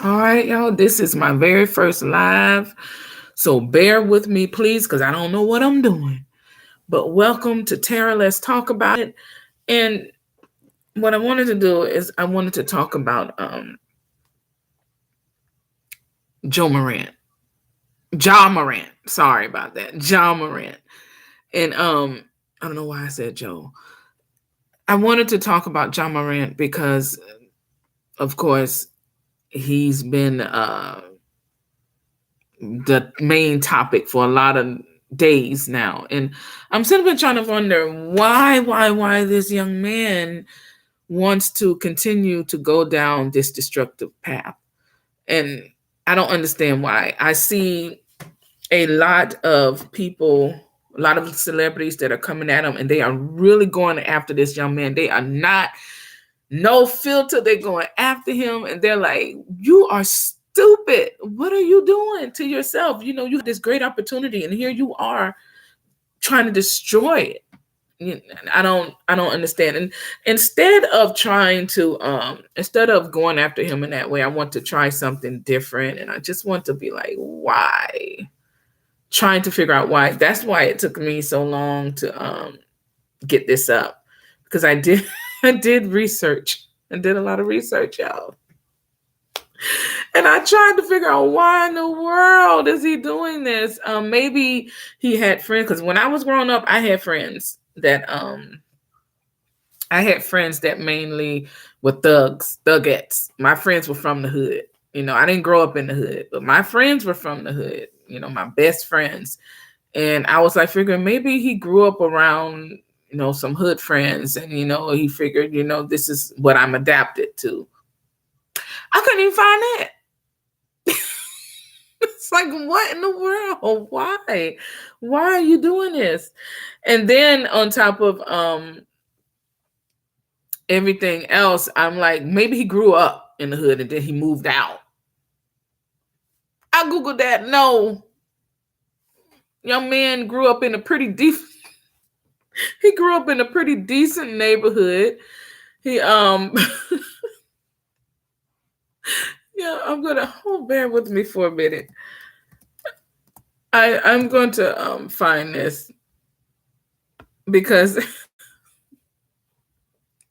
All right, y'all. This is my very first live. So bear with me, please, because I don't know what I'm doing. But welcome to Tara. Let's talk about it. And what I wanted to do is I wanted to talk about Joe Morant. Ja Morant. Sorry about that. Ja Morant. And I don't know why I said Joe. I wanted to talk about Ja Morant because, of course, he's been the main topic for a lot of days now. And I'm simply trying to wonder why this young man wants to continue to go down this destructive path. And I don't understand why. I see a lot of people, a lot of celebrities that are coming at him, and they are really going after this young man. They are not, no filter. They're going after him, and they're like, you are stupid. What are you doing to yourself? You know, you have this great opportunity, and here you are trying to destroy it. I don't understand. And instead of instead of going after him in that way, I want to try something different. And I just want to be like, why? Trying to figure out why. That's why it took me so long to get this up. Because I did research. I did a lot of research, y'all. And I tried to figure out why in the world is he doing this? Maybe he had friends, because when I was growing up, I had friends that mainly were thugettes. My friends were from the hood. You know, I didn't grow up in the hood, but my friends were from the hood, you know, my best friends. And I was like figuring maybe he grew up around, you know, some hood friends, and, you know, he figured, you know, this is what I'm adapted to. I couldn't even find that. It's like, what in the world? Why? Why are you doing this? And then on top of everything else, I'm like, maybe he grew up in the hood and then he moved out. I Googled that. No. Young man grew up in a pretty decent he grew up in a pretty decent neighborhood. He yeah, I'm gonna bear with me for a minute. I'm going to find this because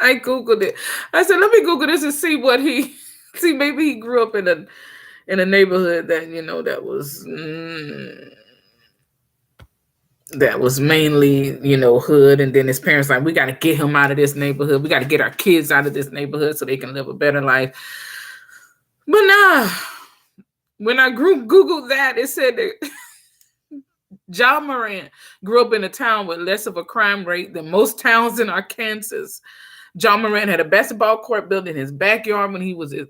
I Googled it. I said, let me Google this and see maybe he grew up in a neighborhood that, you know, that was mainly, you know, hood. And then his parents like, we got to get him out of this neighborhood. We got to get our kids out of this neighborhood so they can live a better life. But nah, when I Googled that, it said that Ja Morant grew up in a town with less of a crime rate than most towns in Arkansas. Ja Morant had a basketball court built in his backyard when he was a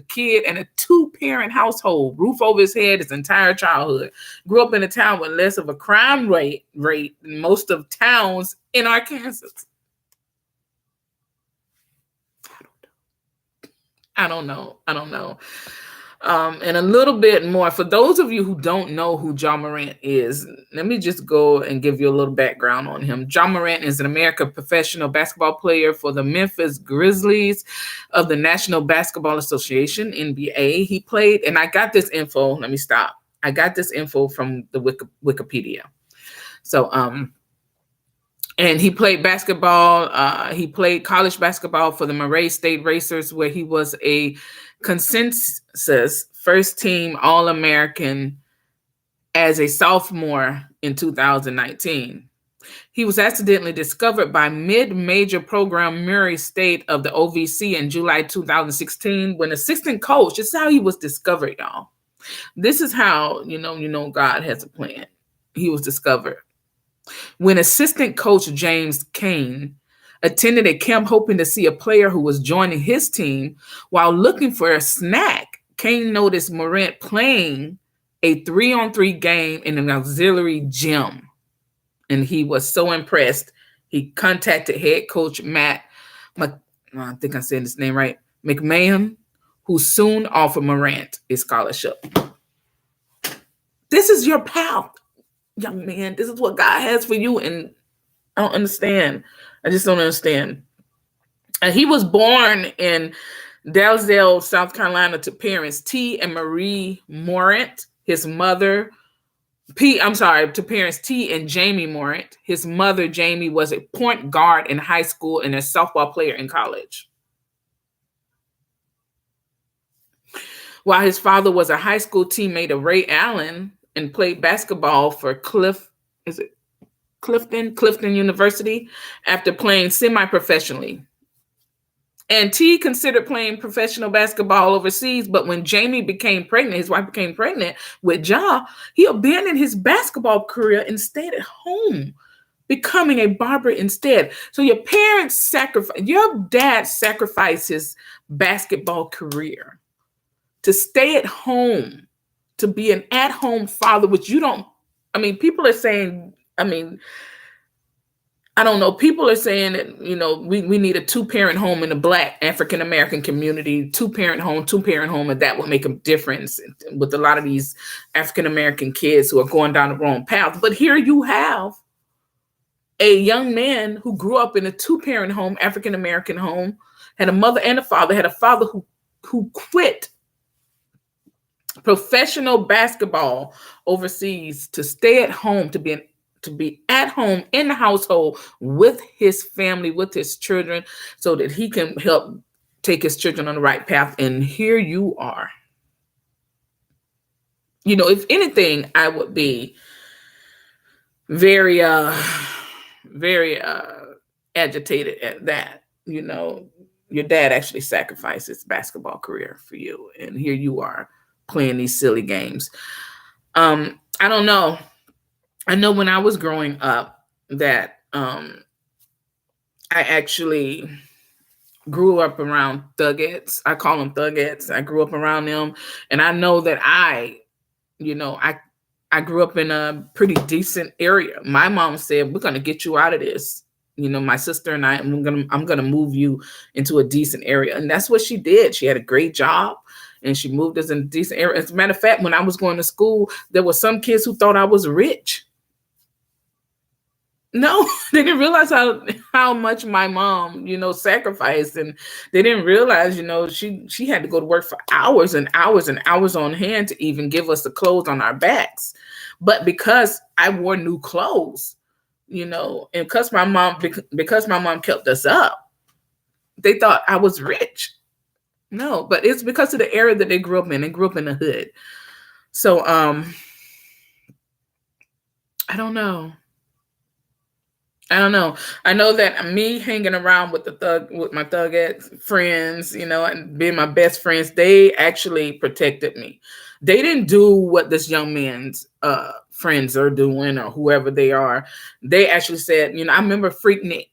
kid, and a 2-parent household, roof over his head his entire childhood. Grew up in a town with less of a crime rate than most of towns in Arkansas. I don't know. And a little bit more for those of you who don't know who Ja Morant is. Let me just go and give you a little background on him. Ja Morant is an American professional basketball player for the Memphis Grizzlies of the National Basketball Association, NBA. He played, and I got this info. Let me stop. I got this info from the Wikipedia. So, and he played basketball. He played college basketball for the Murray State Racers, where he was a consensus first team All-American as a sophomore in 2019. He was accidentally discovered by mid-major program Murray State of the OVC in July 2016 when assistant coach, this is how he was discovered, y'all. This is how, you know, God has a plan. He was discovered. When assistant coach James Cain attended a camp hoping to see a player who was joining his team, while looking for a snack, Cain noticed Morant playing a 3-on-3 game in an auxiliary gym. And he was so impressed, he contacted head coach I think I said his name right, McMahon, who soon offered Morant a scholarship. This is your path, young man. This is what God has for you. And I just don't understand. He was born in Dalzell, South Carolina, to parents T and Marie Morant. His mother, to parents T and Jamie Morant. His mother, Jamie, was a point guard in high school and a softball player in college. While his father was a high school teammate of Ray Allen and played basketball for Clifton University after playing semi-professionally. And T considered playing professional basketball overseas, but when Jamie became pregnant, his wife became pregnant with Ja, he abandoned his basketball career and stayed at home, becoming a barber instead. So your dad sacrificed his basketball career to stay at home, to be an at-home father, which people are saying, I don't know. People are saying that, we need a two-parent home in the Black African-American community, two-parent home, and that would make a difference with a lot of these African-American kids who are going down the wrong path. But here you have a young man who grew up in a two-parent home, African-American home, had a mother and a father, had a father who quit professional basketball overseas to stay at home, to be at home in the household with his family, with his children, so that he can help take his children on the right path. And here you are. If anything, I would be very, very agitated at that. Your dad actually sacrificed his basketball career for you, and here you are playing these silly games. I don't know. I know when I was growing up that I actually grew up around thugettes. I call them thugettes. I grew up around them. And I know that I grew up in a pretty decent area. My mom said, we're going to get you out of this. My sister and I'm going to move you into a decent area. And that's what she did. She had a great job. And she moved us in a decent area. As a matter of fact, when I was going to school, there were some kids who thought I was rich. No, they didn't realize how much my mom, sacrificed. And they didn't realize, she had to go to work for hours and hours and hours on hand to even give us the clothes on our backs. But because I wore new clothes, and because my mom kept us up, they thought I was rich. No, but it's because of the area that they grew up in. They grew up in the hood. So, I don't know. I know that me hanging around with my thugette friends, and being my best friends, they actually protected me. They didn't do what this young man's friends are doing or whoever they are. They actually said, I remember Freaknik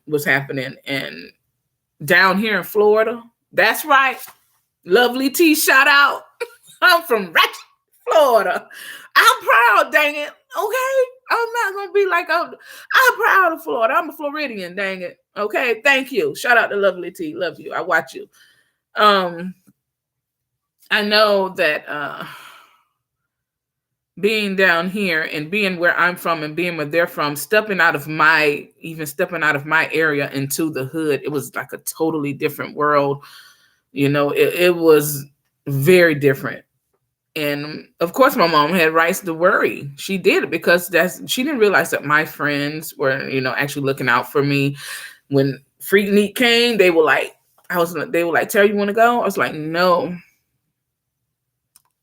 was happening, and down here in Florida, that's right. Lovely T, shout out. I'm from Ratchet, Florida. I'm proud, dang it. Okay. I'm not going to be like, I'm proud of Florida. I'm a Floridian, dang it. Okay. Thank you. Shout out to Lovely T. Love you. I watch you. I know that being down here and being where I'm from and being where they're from, stepping out of my area into the hood, it was like a totally different world. It was very different. And of course, my mom had rights to worry. She did it because she didn't realize that my friends were, actually looking out for me. When Freaknik came, they were like, Terry, you want to go? I was like, no.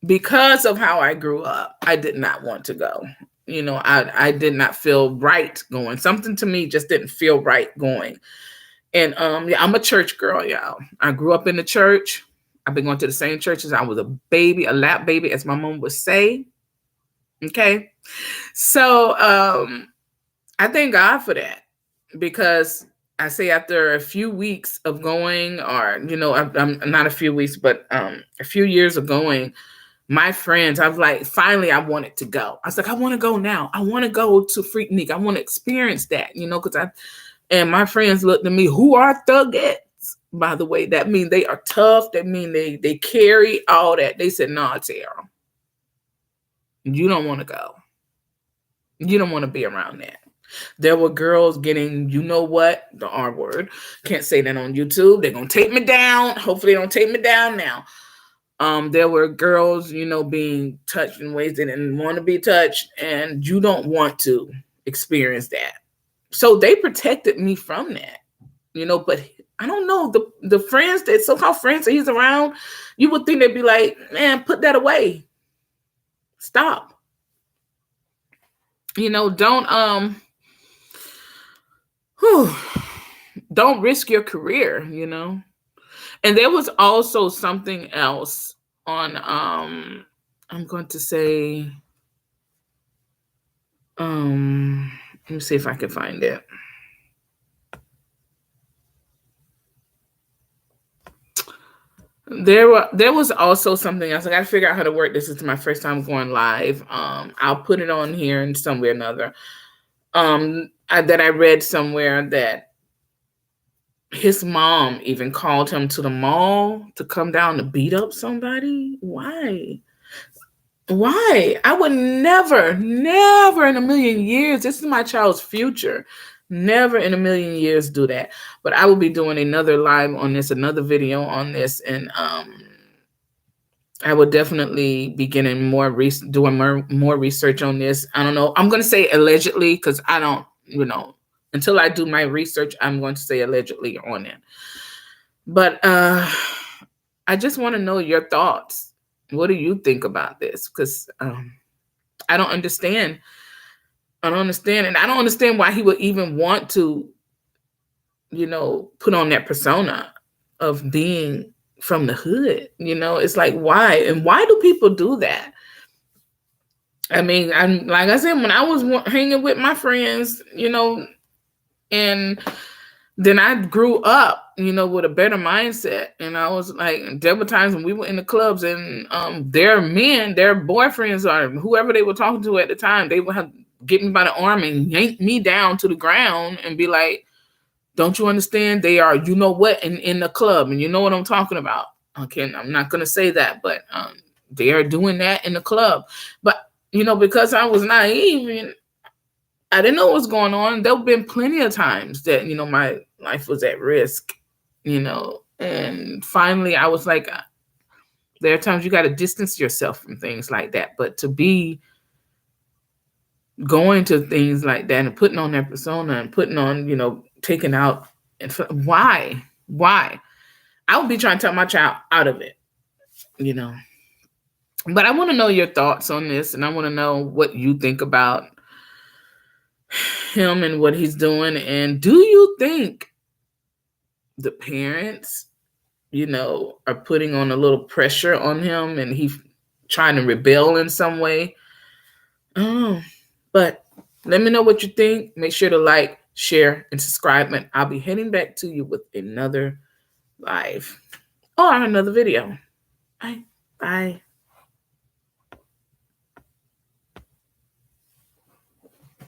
Because of how I grew up, I did not want to go. I did not feel right going. Something to me just didn't feel right going. And I'm a church girl, y'all. I grew up in the church. I've been going to the same church since I was a baby, a lap baby, as my mom would say. Okay. So I thank God for that, because I say after a few weeks of going, or, I'm not a few weeks, but a few years of going, my friends, finally I wanted to go. I was like, I want to go now. I want to go to Freaknik. I want to experience that, and my friends looked at me, who are thugettes, by the way. That means they are tough. That means they carry all that. They said, nah, Tara, you don't want to go. You don't want to be around that. There were girls getting, you know what, the R word. Can't say that on YouTube. They're gonna take me down. Hopefully, they don't take me down now. There were girls, being touched in ways they didn't want to be touched, and you don't want to experience that. So they protected me from that, but I don't know, the friends, that so-called friends that he's around, you would think they'd be like, man, put that away. Stop. Don't don't risk your career, And there was also something else on I'm going to say let me see if I can find it. There was also something else. I got to figure out how to work this. It's my first time going live. I'll put it on here in some way or another. That I read somewhere that his mom even called him to the mall to come down to beat up somebody. Why? I would never in a million years. This is my child's future. Never in a million years do that. But I will be doing another live on this, another video on this, and I will definitely be getting doing more research on this. I don't know. I'm going to say allegedly because I don't, until I do my research, I'm going to say allegedly on it. But I just want to know your thoughts. What do you think about this? Because I don't understand. And I don't understand why he would even want to, put on that persona of being from the hood. It's like, why? And why do people do that? I mean, like I said, when I was hanging with my friends, and then I grew up, with a better mindset. And I was like, there were times when we were in the clubs and their men, their boyfriends or whoever they were talking to at the time, they would have get me by the arm and yank me down to the ground and be like, don't you understand? They are, in the club. And you know what I'm talking about. Okay, I'm not going to say that, but they are doing that in the club. But, because I was naive and I didn't know what was going on, there have been plenty of times that, my life was at risk, and finally I was like, there are times you got to distance yourself from things like that. But to be going to things like that and putting on that persona and putting on, taking out, and why? I would be trying to tell my child out of it, But I want to know your thoughts on this, and I want to know what you think about him and what he's doing. And do you think the parents, are putting on a little pressure on him and he's trying to rebel in some way? But let me know what you think. Make sure to like, share, and subscribe. And I'll be heading back to you with another live or another video. Bye.